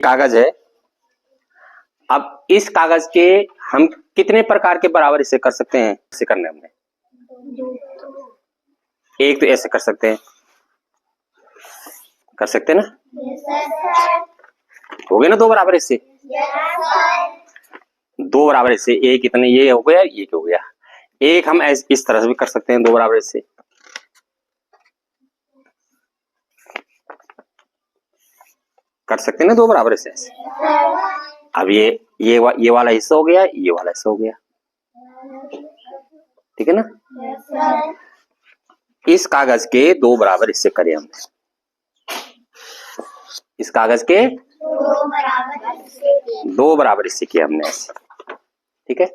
कागज है। अब इस कागज के हम कितने प्रकार के बराबर हिस्से कर सकते हैं? ऐसे करने हमने एक तो ऐसे कर सकते हैं, कर सकते हैं ना? हो गए ना दो बराबर हिस्से? दो बराबर हिस्से, एक इतने ये हो गया, ये हो गया। एक हम इस तरह से भी कर सकते हैं, दो बराबर हिस्से। कर सकते हैं ना दो बराबर हिस्से ऐसे। अब ये वाला हिस्सा हो गया, ये वाला हिस्सा हो गया, ठीक है ना? इस कागज के दो बराबर हिस्से करे हमने। इस कागज के दो बराबर हिस्से किए हमने ऐसे, ठीक है?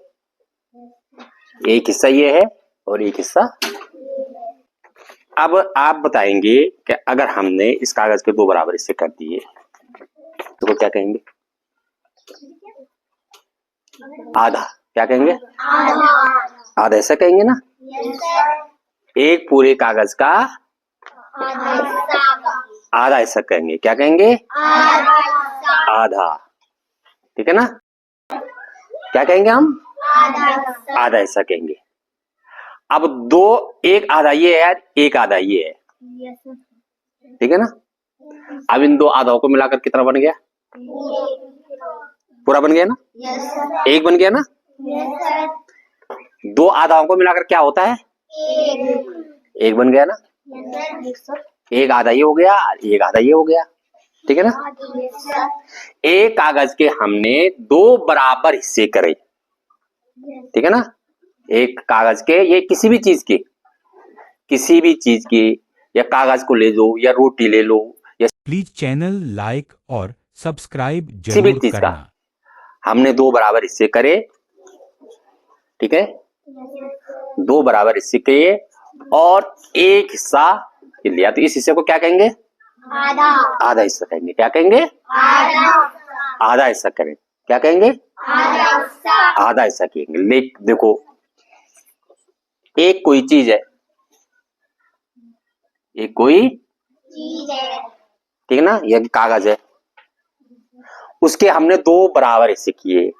एक हिस्सा ये है और एक हिस्सा। अब आप बताएंगे कि अगर हमने इस कागज के दो बराबर हिस्से कर दिए तो क्या कहेंगे? आधा। क्या कहेंगे? आधा ऐसा कहेंगे ना? एक पूरे कागज का आधा हिस्सा कहेंगे। क्या कहेंगे? आधा। ठीक है ना? क्या कहेंगे हम? आधा हिस्सा कहेंगे। अब दो, एक आधा ये है, एक आधा ये है, ठीक है ना? अब इन दो आधाओं को मिलाकर कितना बन गया? पूरा बन गया ना? एक बन गया ना? दो आधाओं को मिलाकर क्या होता है? एक बन गया ना? एक आधा ये हो गया, एक आधा ये हो गया, ठीक है ना? एक कागज के हमने दो बराबर हिस्से करे, ठीक है ना? एक कागज के, ये किसी भी चीज की, या कागज को ले लो या रोटी ले लो, या प्लीज चैनल लाइक और सब्सक्राइब किसी भी जरूर चीज का करना। हमने दो बराबर हिस्से करे, ठीक है? दो बराबर हिस्से किए और एक हिस्सा लिया, तो इस हिस्से को क्या कहेंगे? आधा हिस्सा कहेंगे। क्या कहेंगे? आधा हिस्सा करें। क्या कहेंगे? आधा हिस्सा कहेंगे। देखो, एक कोई चीज है, एक कोई चीज है, ठीक है ना? यह कागज है, उसके हमने दो बराबर हिस्से किए,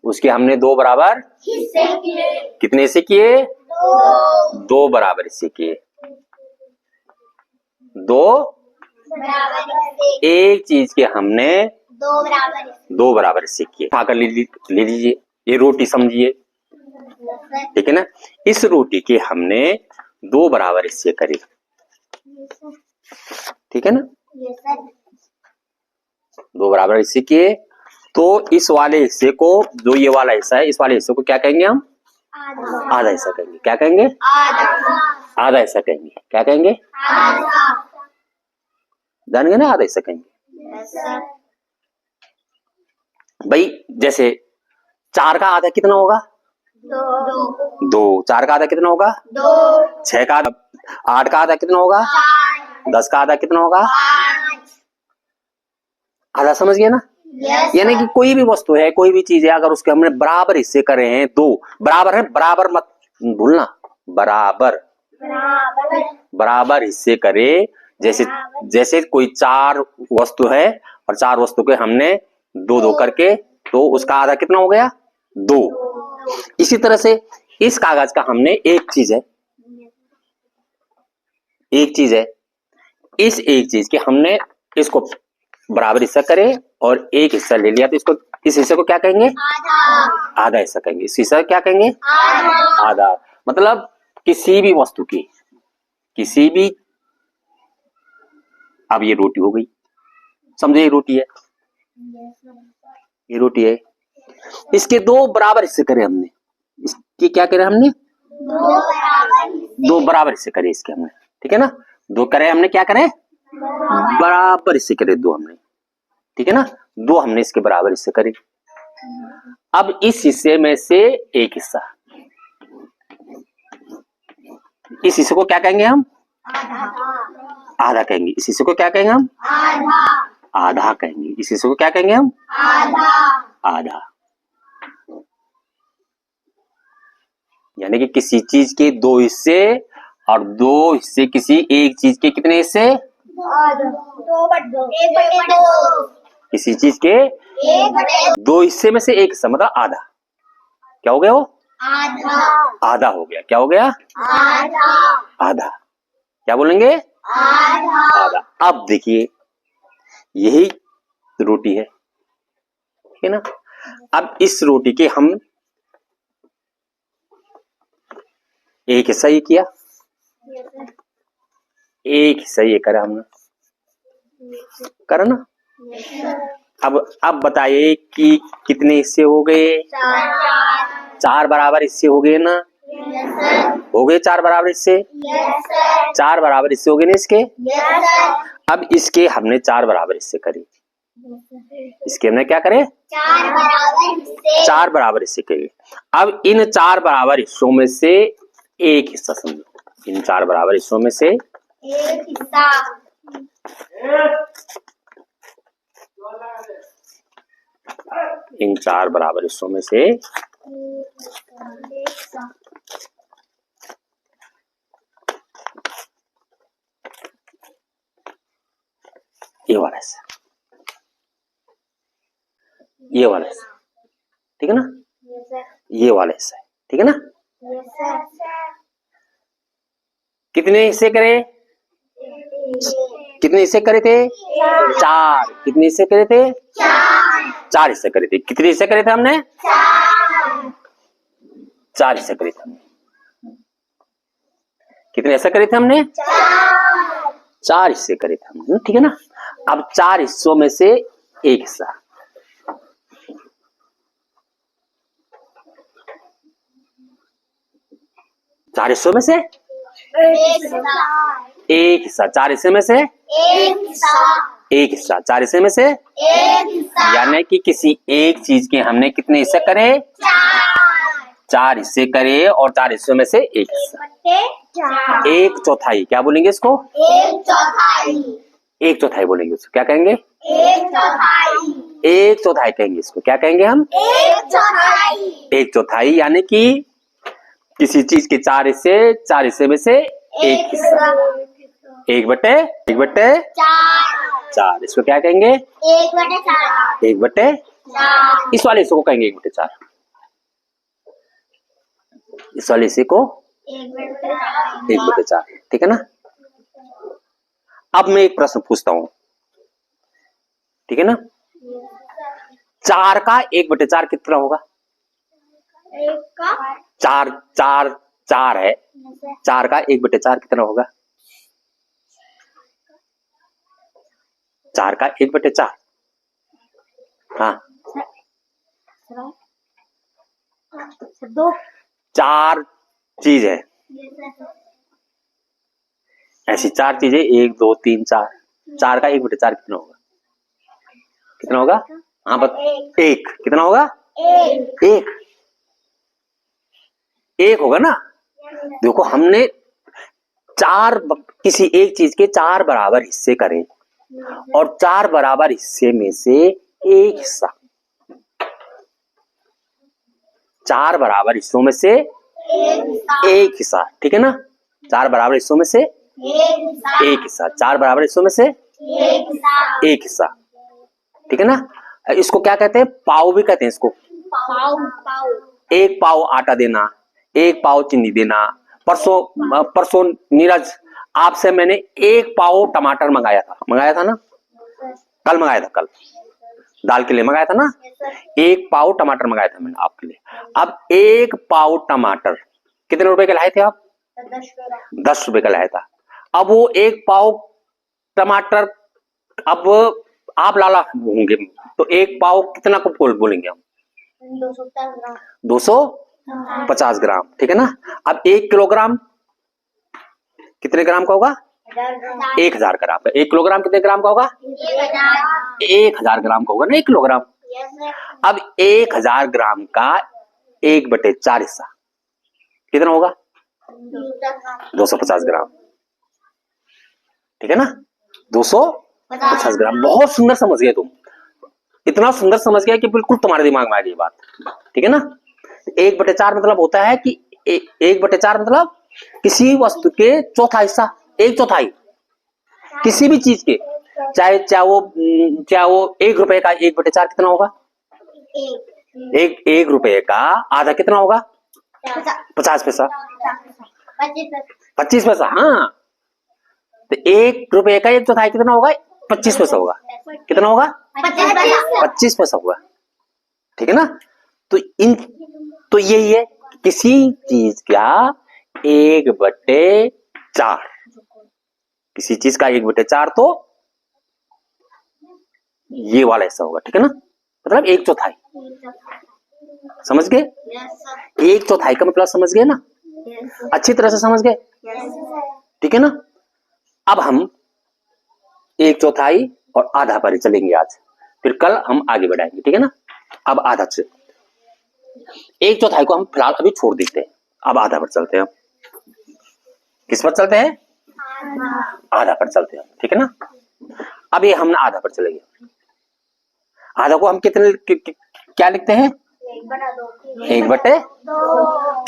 उसके हमने दो बराबर हिस्से किए। कितने हिस्से किए? दो बराबर हिस्से किए। दो बराबर हिस्से। एक चीज के हमने दो बराबर हिस्से किए। खाकर ले लीजिए, ये रोटी समझिए, ठीक है ना? इस रोटी के हमने दो बराबर हिस्से करे, ठीक है ना? दो बराबर हिस्से किए, तो इस वाले हिस्से को, जो ये वाला हिस्सा है, इस वाले हिस्से को क्या कहेंगे हम? आधा हिस्सा कहेंगे। क्या कहेंगे? आधा हिस्सा कहेंगे। क्या कहेंगे? जान गए ना? आधा हिस्सा कहेंगे। भाई जैसे 4 का आधा कितना होगा? 2। 4 का आधा कितना होगा? 2। 6 का आधा, 8 का आधा कितना होगा? 10 का आधा कितना होगा? आधा। समझ गया ना? यानी कि कोई भी वस्तु है, कोई भी चीज है, अगर उसके हमने बराबर हिस्से करे हैं, दो बराबर है, बराबर मत भूलना, बराबर हिस्से करे। जैसे कोई 4 वस्तु है और 4 वस्तु के हमने दो दो करके, तो उसका आधा कितना हो गया? 2। इसी तरह से इस कागज का हमने एक चीज है, इस एक चीज के हमने इसको बराबर हिस्सा करे और एक हिस्सा ले लिया, तो इसको, इस हिस्से को क्या कहेंगे? आधा हिस्सा कहेंगे। इस हिस्सा क्या कहेंगे? आधा। मतलब किसी भी वस्तु की, किसी भी, अब ये रोटी हो गई, समझे? ये रोटी है, ये रोटी है, इसके दो बराबर हिस्से करे हमने। इसके क्या करे हमने? दो बराबर हिस्से करे इसके हमने, ठीक है ना? दो करे हमने, क्या करे? बराबर हिस्से करे दो हमने, ठीक है ना? दो हमने इसके बराबर हिस्से करे। अब इस हिस्से में से एक हिस्सा, इस हिस्से को क्या कहेंगे हम? आधा कहेंगे। इस हिस्से को क्या कहेंगे हम? आधा कहेंगे। इस हिस्से को क्या कहेंगे हम? आधा। यानी कि किसी चीज के दो हिस्से और दो हिस्से किसी एक चीज के कितने हिस्से? 2/2। किसी चीज के दो हिस्से में से एक हिस्सा मतलब आधा। क्या हो गया वो? आधा हो गया। क्या हो गया? आधा। क्या बोलेंगे? आधा। अब देखिए यही रोटी है, ठीक है ना। अब इस रोटी के हम एक हिस्सा ये किया, एक हिस्सा ये करा हमने, करा ना। अब बताइए कि कितने हिस्से हो गए? 4 बराबर हिस्से हो गए ना। हो गए 4 बराबर हिस्से। 4 बराबर हिस्से हो गए ना इसके। अब इसके हमने 4 बराबर हिस्से करे। इसके हमने क्या करे? 4 बराबर हिस्से करे। अब इन 4 बराबर हिस्सों में से एक हिस्सा समझो। इन 4 बराबर हिस्सों में से एक हिस्सा। इन 4 बराबर हिस्सों में से ये वाला हिस्सा, ये वाला हिस्सा, ठीक है ना। ये वाला हिस्सा है, ठीक है ना। कितने हिस्से करे? कितने हिस्से करे थे? 4। कितने हिस्से करे थे? 4 हिस्से करे थे। कितने हिस्से करे थे हमने? 4 हिस्से करे थे हमने। कितने हिस्से करे थे हमने? 4 हिस्से करे थे हमने, ठीक है ना। अब 4 हिस्सों में से एक हिस्सा, चार हिस्सों में से एक हिस्सा, 4 हिस्से में से एक हिस्सा, 4 हिस्से में से यानी कि किसी एक चीज के हमने कितने हिस्से करे? 4 हिस्से करे और 4 हिस्सों में से एक हिस्सा, एक चौथाई। क्या बोलेंगे इसको? एक चौथाई बोलेंगे उसको। क्या कहेंगे? एक चौथाई कहेंगे इसको। क्या कहेंगे हम? एक चौथाई यानी कि किसी चीज के 4 हिस्से, 4 हिस्से में से एक हिस्सा, 1/4। इसको क्या कहेंगे? 1/4। इस वाले हिस्से को कहेंगे 1/4। इस वाले हिस्से को 1/4, ठीक है ना। अब मैं एक प्रश्न पूछता हूं, ठीक है ना। 4 का 1/4 कितना होगा? 4 है। 4 का 1/4 कितना होगा? 4 का 1/4। हाँ, 4 चीज है, ऐसी 4 चीजें, 1 2 3 4। 4 का 1/4 कितना होगा? कितना होगा? हाँ बस एक। कितना होगा? एक होगा ना। देखो हमने किसी एक चीज के 4 बराबर हिस्से करे और 4 बराबर हिस्से में से एक हिस्सा, 4 बराबर हिस्सों में से एक हिस्सा, ठीक है ना। 4 बराबर हिस्सों में से एक हिस्सा, 4 बराबर हिस्सों में से एक हिस्सा, ठीक है ना। इसको क्या कहते हैं? पाव भी कहते हैं इसको। एक पाव आटा देना, एक पाव चीनी देना। परसों नीरज आपसे मैंने एक पाव टमाटर मंगाया था ना। कल मंगाया था, कल दाल के लिए मंगाया था ना। एक पाव टमाटर मंगाया था मैंने आपके लिए। अब एक पाव टमाटर कितने रुपए के लाए थे आप? 10 रुपए का लाया था। अब वो एक पाव टमाटर, अब आप लाला होंगे तो एक पाव कितना को बोलेंगे हम? 250 ग्राम, ठीक है ना। अब 1 किलोग्राम कितने ग्राम का होगा? 1000 ग्राम का। 1 किलोग्राम कितने ग्राम का होगा? 1000 ग्राम का होगा ना 1 किलोग्राम। अब 1000 ग्राम का 1/4 हिस्सा कितना होगा? 250 ग्राम, ठीक है ना। 250 ग्राम। बहुत सुंदर समझ गए तुम, इतना सुंदर समझ गया कि बिल्कुल तुम्हारे दिमाग में आ गई बात, ठीक है ना। 1/4 मतलब होता है कि 1/4 मतलब किसी वस्तु के चौथा हिस्सा, एक चौथाई किसी भी चीज के चाहे वो 1 रुपए का 1/4 कितना होगा? एक रुपए का आधा कितना होगा? 50 पैसा, 25 पैसा। हाँ, तो 1 रुपए का 1/4 कितना होगा? 25 पैसा होगा। कितना होगा? 25 पैसा होगा। ठीक है ना? तो यही है, किसी चीज का 1/4, किसी चीज का 1/4 तो ये वाला हिस्सा होगा। ठीक है ना? मतलब 1/4। समझ गए? 1/4 का मतलब समझ गए ना? अच्छी तरह से समझ गए? ठीक है ना? अब हम 1/4 और आधा पर चलेंगे आज, फिर कल हम आगे बढ़ाएंगे। ठीक है ना? अब आधा से 1/4 को हम फिलहाल अभी छोड़ देते हैं, अब आधा पर चलते हैं। किस पर चलते हैं? आधा पर चलते हैं। ठीक है ना? अब ये हम आधा पर चलेंगे। आधा को हम कितने क्या लिखते हैं? 1/2।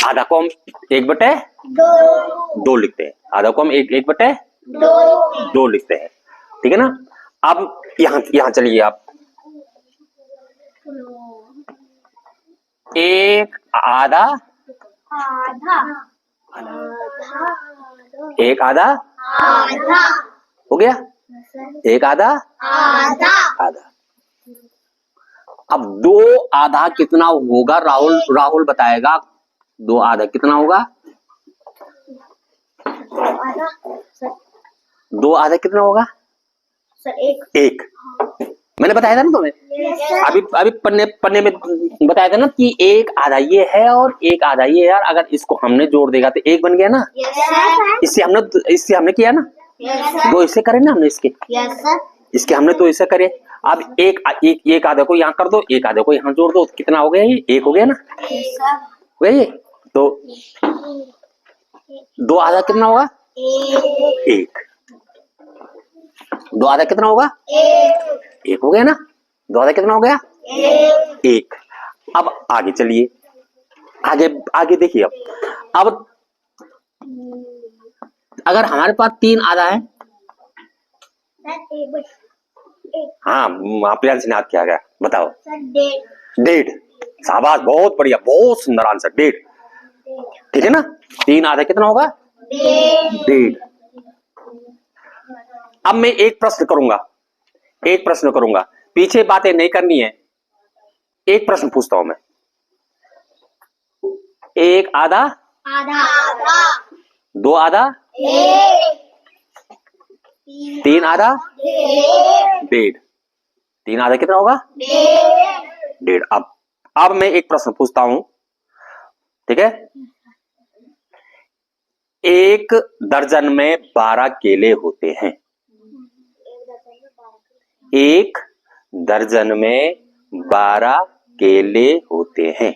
आधा को हम 1/2 लिखते हैं। आधा को हम 1/2 लिखते हैं। ठीक है ना? अब यहां चलिए आप, 1 आधा 1 आधा हो गया, 1 आधा आधा। अब 2 आधा कितना होगा? राहुल बताएगा। 2 आधा कितना होगा? 2 आधा कितना होगा? एक। मैंने बताया था ना तुम्हें, अभी पन्ने में बताया था ना कि 1 आधा ये है और 1 आधा ये है यार। अगर इसको हमने जोड़ देगा तो 1 बन गया ना। इससे हमने किया ना। 2 इससे करे ना हमने, इसके हमने 2 इससे करे। अब एक आधा को यहाँ कर दो, 1 आधा को यहाँ जोड़ दो, कितना हो गया? ये 1 हो गया ना। हो गया ये। तो 2 आधा कितना होगा? 1। 2 आधा कितना होगा? 1 हो गया ना। 2 आधा कितना हो गया? 1। अब आगे चलिए, आगे देखिए। अब अगर हमारे पास 3 आधा है, हाँ प्रियांश ने याद किया गया, बताओ। 1.5। शाबाश, बहुत बढ़िया, बहुत सुंदर आंसर, 1.5। ठीक है ना? 3 आधा कितना होगा? 1.5। अब मैं एक प्रश्न करूंगा, पीछे बातें नहीं करनी है। एक प्रश्न पूछता हूं मैं। 1 आधा 2 आधा 3 आधा 1.5। 3 आधा कितना होगा? 1.5। अब मैं एक प्रश्न पूछता हूं, ठीक है? 1 दर्जन में 12 केले होते हैं। 1 दर्जन में 12 केले होते हैं।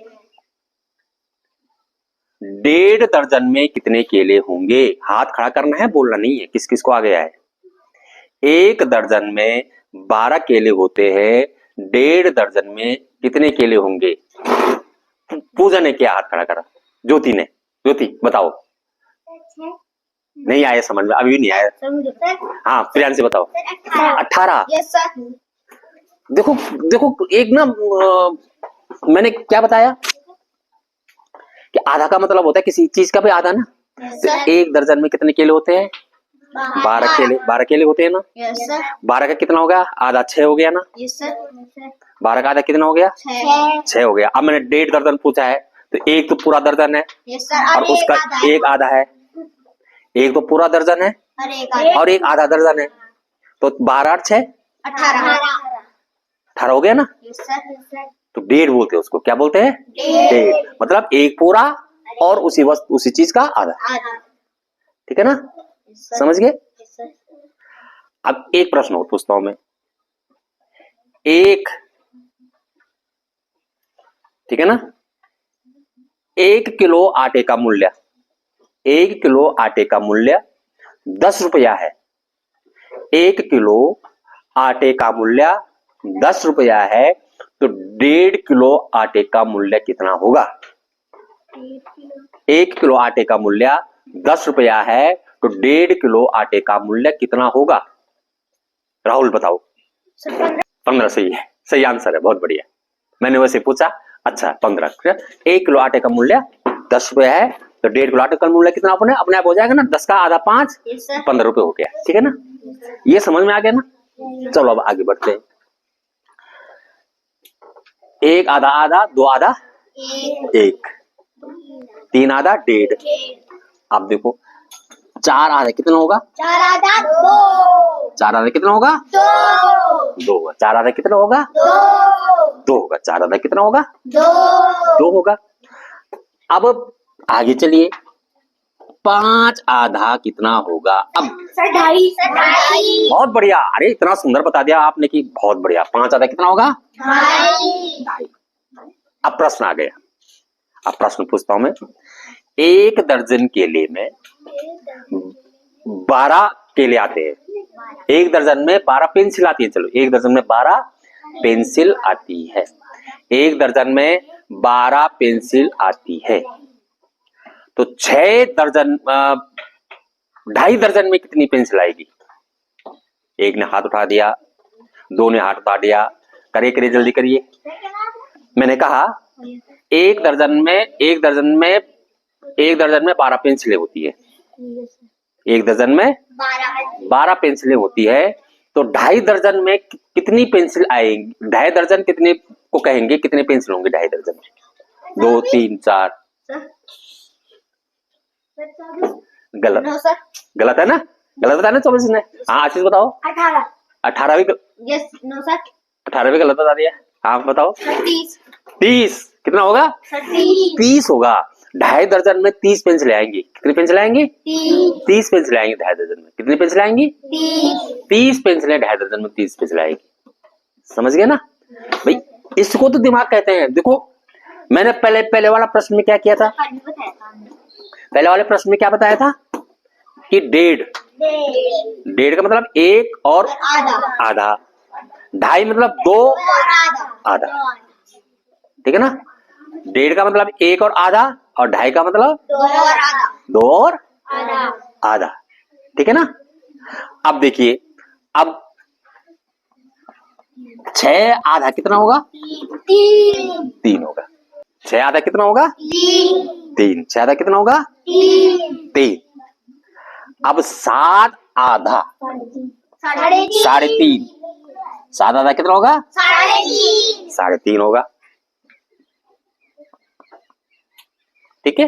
1.5 दर्जन में कितने केले होंगे? हाथ खड़ा करना है, बोलना नहीं है। किस किस को आ गया है? 1 दर्जन में 12 केले होते हैं, 1.5 दर्जन में कितने केले होंगे? पूजा ने क्या हाथ खड़ा करा? ज्योति बताओ। नहीं आया समझ में? अभी नहीं आया? हाँ प्रियांश से बताओ। 18। देखो एक ना, मैंने क्या बताया कि आधा का मतलब होता है किसी चीज का भी आधा ना। तो 1 दर्जन में कितने केले होते हैं? 12 केले होते हैं ना। 12 का कितना हो गया? आधा 6 हो गया ना। 12 का आधा कितना हो गया? 6 हो गया। अब मैंने 1.5 दर्जन पूछा है, तो 1 तो पूरा दर्जन है और उसका 1 आधा है। 1 तो पूरा दर्जन है और 1 आधा दर्जन है। तो 12 और 6 18 हो गया ना। तो 1.5 बोलते हैं उसको। क्या बोलते हैं? 1.5। मतलब 1 पूरा और उसी चीज का आधा। ठीक है ना? समझ गए? अब एक प्रश्न और पूछता हूं मैं। ठीक है ना? 1 किलो आटे का मूल्य 10 रुपया है। 1 किलो आटे का मूल्य 10 रुपया है, तो 1.5 किलो आटे का मूल्य कितना होगा? 1 किलो आटे का मूल्य 10 रुपया है, तो 1.5 किलो आटे का मूल्य कितना होगा? राहुल बताओ। 15 सही है, सही आंसर है, बहुत बढ़िया। मैंने वैसे पूछा, अच्छा 15। 1 किलो आटे का मूल्य 10 रुपए है, तो 1.5 किलो आटे का मूल्य कितना अपने आप हो जाएगा ना, 10 का आधा 5, 15 रुपए हो गया। ठीक है ना, ये समझ में आ गया ना। चलो अब आगे बढ़ते हैं। 1 आधा आधा, 2 आधा 1, 3 आधा 1.5। अब देखो 4 आधा कितना होगा? 4 आधा 2। 4 आधा कितना होगा? 2 होगा। 4 आधा कितना होगा? 2 होगा। 4 आधा कितना होगा? 2 होगा। अब आगे चलिए, 5 आधा कितना होगा? अब 2.5। बहुत बढ़िया, अरे इतना सुंदर बता दिया आपने कि बहुत बढ़िया। 5 आधा कितना होगा? 2.5। अब प्रश्न आ गया। अब प्रश्न पूछता हूं मैं। 1 दर्जन केले में 12 केले आते हैं। 1 दर्जन में 12 पेंसिल आती है। चलो 1 दर्जन में 12 पेंसिल आती है। 1 दर्जन में 12 पेंसिल आती है, तो 6 दर्जन 2.5 दर्जन में कितनी पेंसिल आएगी? एक ने हाथ उठा दिया, 2 ने हाथ उठा दिया, करिए जल्दी करिए। मैंने कहा 1 दर्जन में 12 पेंसिलें होती है। 1 दर्जन में 12 पेंसिलें होती है, तो 2.5 दर्जन में कितनी पेंसिल आएंगी? 2.5 दर्जन कितने को कहेंगे, कितने पेंसिल होंगे 2.5 दर्जन में? 2 3 4। गलत, गलत है ना, गलत बताया ना 24 ने। हाँ आशीष बताओ। 18। 18 भी 18 भी गलत बता दिया। हाँ बताओ। 30 कितना होगा? 30 होगा। 2.5 दर्जन में 30 पेंसिल आएंगी। कितनी पेंसिल आएंगी? 30 पेंसिल आएंगी 2.5 दर्जन में। कितनी पेंसिल आएंगी? 30 पेंसिलें 2.5 दर्जन में 30 पेंसिल आएगी। समझ गए ना भाई, इसको तो दिमाग कहते हैं। देखो मैंने पहले वाला प्रश्न में क्या किया था? पहले वाले प्रश्न में क्या बताया था कि 1.5 का मतलब 1 और आधा, 2.5 मतलब 2 आधा। ठीक है ना, 1.5 का मतलब 1 और आधा, और 2.5 का मतलब 2 और आधा। ठीक है ना। अब देखिए, अब 6 आधा कितना होगा? 3 होगा। 6 आधा कितना होगा? 3। 6 आधा कितना होगा? 3। अब 7 आधा 3.5। 7 आधा कितना होगा? 3.5 होगा। ठीक है,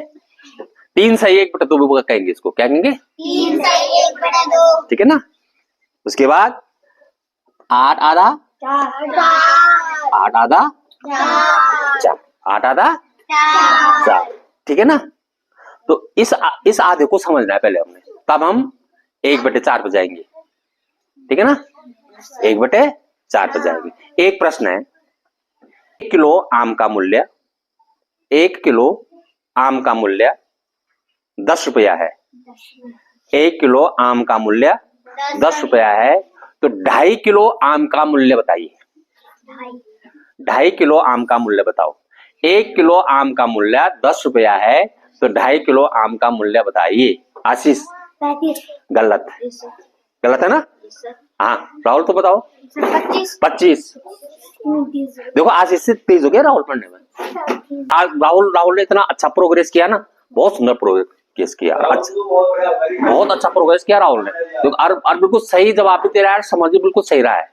3 सही 1/2 भी कहेंगे इसको। क्या कहेंगे? 3 सही 1/2। ठीक है ना। उसके बाद 8 आधा 8 आधा 4। 8 आधा 4। ठीक है ना। तो इस आधे को समझना है पहले हमने, तब हम 1/4 पे जाएंगे। ठीक है ना, 1/4 पे जाएंगे। एक प्रश्न है, 1 किलो आम का मूल्य 1 किलो आम का मूल्य 10 रुपया है। 1 किलो आम का मूल्य 10 रुपया है, तो 2.5 किलो आम का मूल्य बताइए। 2.5 किलो आम का मूल्य बताओ। 1 किलो आम का मूल्य 10 रुपया है, तो 2.5 किलो आम का मूल्य बताइए। आशीष 35। गलत, गलत है ना। हाँ राहुल तो बताओ। 25। देखो आशीष से तेज हो गया राहुल पढ़ने में। आज राहुल ने इतना अच्छा प्रोग्रेस किया ना, बहुत सुंदर प्रोग्रेस किया। अच्छा, बहुत अच्छा प्रोग्रेस किया राहुल ने। और बिल्कुल सही जवाब भी दे रहा है, समझ भी बिल्कुल सही रहा है।